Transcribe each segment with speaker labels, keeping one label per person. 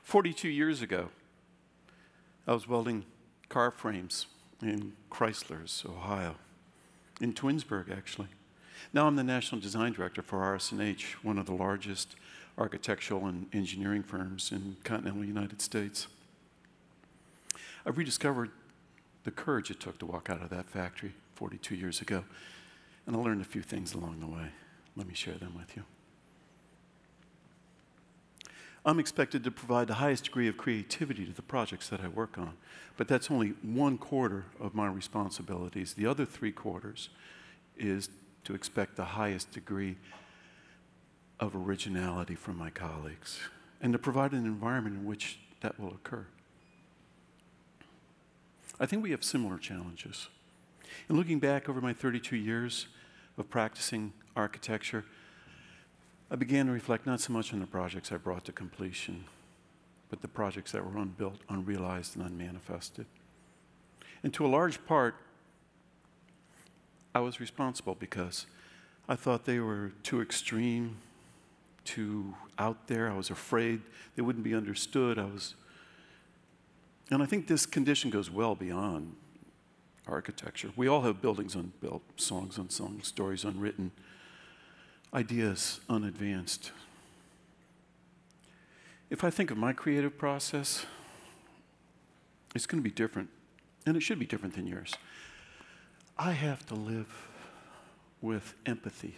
Speaker 1: 42 years ago, I was welding car frames in Chryslers, Ohio, in Twinsburg, actually. Now I'm the National Design Director for RS&H, one of the largest architectural and engineering firms in continental United States. I've rediscovered the courage it took to walk out of that factory 42 years ago, and I learned a few things along the way. Let me share them with you. I'm expected to provide the highest degree of creativity to the projects that I work on, but that's only 1/4 of my responsibilities. The other 3/4 is to expect the highest degree of originality from my colleagues and to provide an environment in which that will occur. I think we have similar challenges. And looking back over my 32 years of practicing architecture, I began to reflect not so much on the projects I brought to completion, but the projects that were unbuilt, unrealized, and unmanifested. And to a large part, I was responsible because I thought they were too extreme, too out there. I was afraid they wouldn't be understood. And I think this condition goes well beyond architecture. We all have buildings unbuilt, songs unsung, stories unwritten, ideas unadvanced. If I think of my creative process, it's going to be different, and it should be different than yours. I have to live with empathy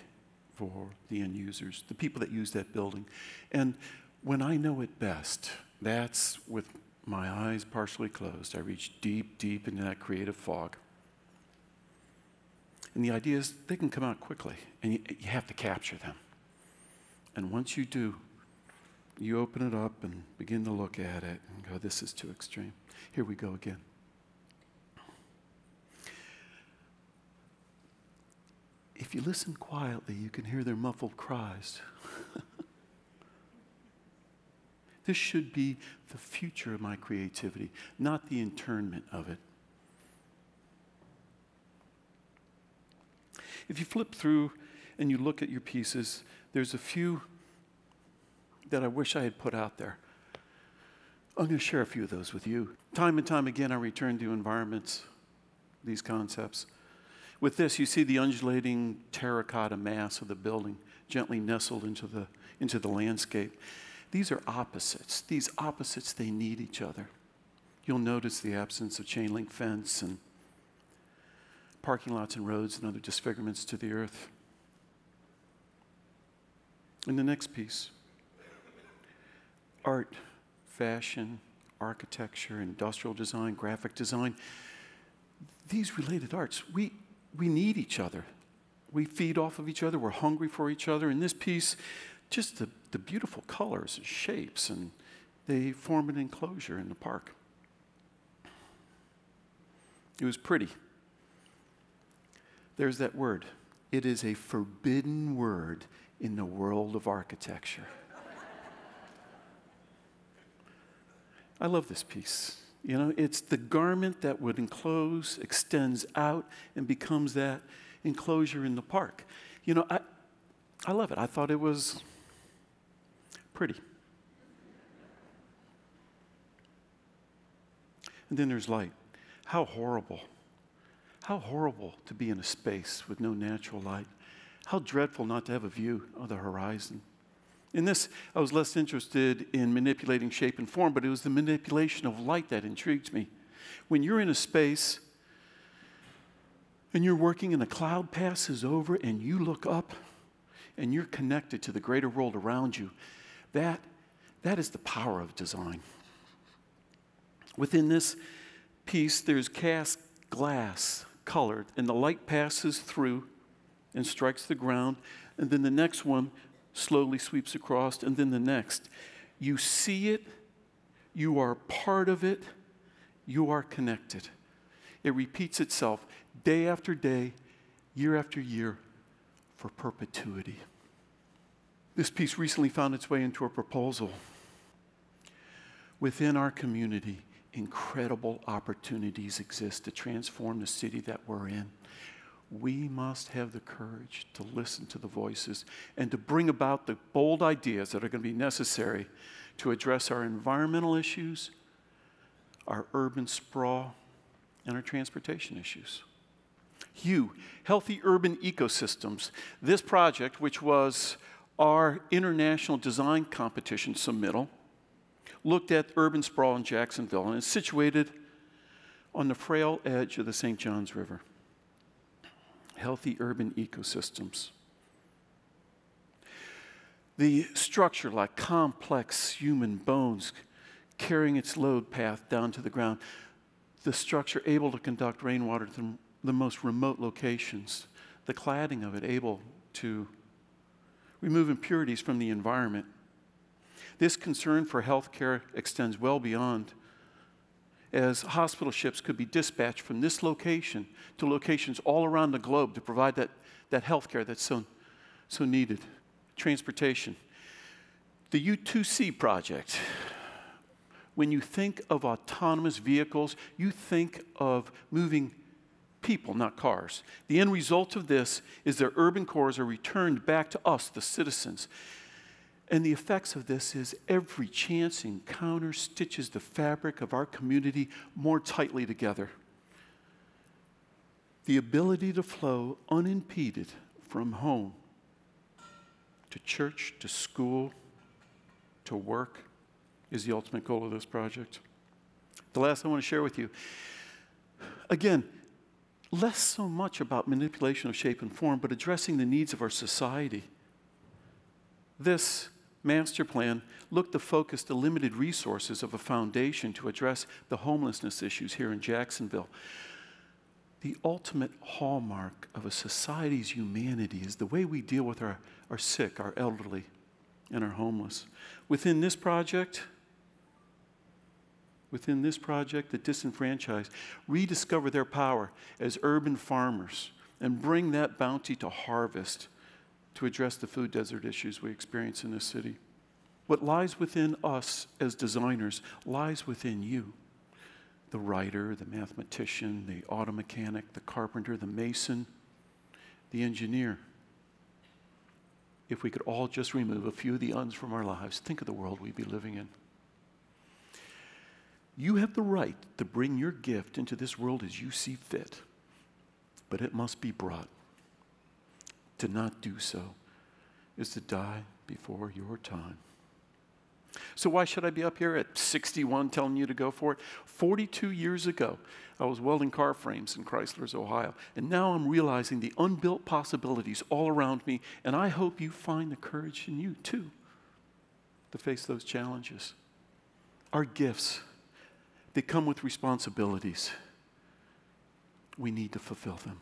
Speaker 1: for the end users, the people that use that building. And when I know it best, that's with my eyes partially closed. I reach deep, deep into that creative fog. And the ideas, they can come out quickly, and you have to capture them. And once you do, you open it up and begin to look at it and go, this is too extreme. Here we go again. If you listen quietly, you can hear their muffled cries. This should be the future of my creativity, not the internment of it. If you flip through and you look at your pieces, there's a few that I wish I had put out there. I'm going to share a few of those with you. Time and time again, I return to environments, these concepts. With this, you see the undulating terracotta mass of the building gently nestled into the landscape. These are opposites. These opposites, they need each other. You'll notice the absence of chain link fence and parking lots and roads and other disfigurements to the earth. In the next piece, art, fashion, architecture, industrial design, graphic design, these related arts, we need each other. We feed off of each other. We're hungry for each other. In this piece, just the beautiful colors and shapes, and they form an enclosure in the park. It was pretty. There's that word. It is a forbidden word in the world of architecture. I love this piece. You know, it's the garment that would enclose, extends out, and becomes that enclosure in the park. You know, I love it. I thought it was pretty. And then there's light. How horrible. How horrible to be in a space with no natural light. How dreadful not to have a view of the horizon. In this, I was less interested in manipulating shape and form, but it was the manipulation of light that intrigued me. When you're in a space and you're working and a cloud passes over and you look up and you're connected to the greater world around you, that is the power of design. Within this piece, there's cast glass, colored, and the light passes through and strikes the ground, and then the next one slowly sweeps across, and then the next. You see it, you are part of it, you are connected. It repeats itself day after day, year after year, for perpetuity. This piece recently found its way into a proposal. Within our community, incredible opportunities exist to transform the city that we're in. we must have the courage to listen to the voices and to bring about the bold ideas that are going to be necessary to address our environmental issues, our urban sprawl, and our transportation issues. Healthy Urban Ecosystems. This project, which was our international design competition submittal, looked at urban sprawl in Jacksonville, and it's situated on the frail edge of the St. Johns River. Healthy Urban Ecosystems. The structure, like complex human bones carrying its load path down to the ground, the structure able to conduct rainwater to the most remote locations, the cladding of it able to remove impurities from the environment. This concern for health care extends well beyond, as hospital ships could be dispatched from this location to locations all around the globe to provide that health care that's so needed. Transportation. The U2C project. When you think of autonomous vehicles, you think of moving people, not cars. The end result of this is their urban cores are returned back to us, the citizens. And the effects of this is every chance encounter stitches the fabric of our community more tightly together. The ability to flow unimpeded from home to church, to school, to work is the ultimate goal of this project. The last I want to share with you, again, less so much about manipulation of shape and form, but addressing the needs of our society. This master plan looked to focus the limited resources of a foundation to address the homelessness issues here in Jacksonville. The ultimate hallmark of a society's humanity is the way we deal with our sick, our elderly, and our homeless. Within this project, the disenfranchised rediscover their power as urban farmers and bring that bounty to harvest to address the food desert issues we experience in this city. What lies within us as designers lies within you. The writer, the mathematician, the auto mechanic, the carpenter, the mason, the engineer. If we could all just remove a few of the uns from our lives, think of the world we'd be living in. You have the right to bring your gift into this world as you see fit, but it must be brought. To not do so is to die before your time. So why should I be up here at 61 telling you to go for it? 42 years ago, I was welding car frames in Chryslers, Ohio, and now I'm realizing the unbuilt possibilities all around me, and I hope you find the courage in you, too, to face those challenges. Our gifts, they come with responsibilities. We need to fulfill them.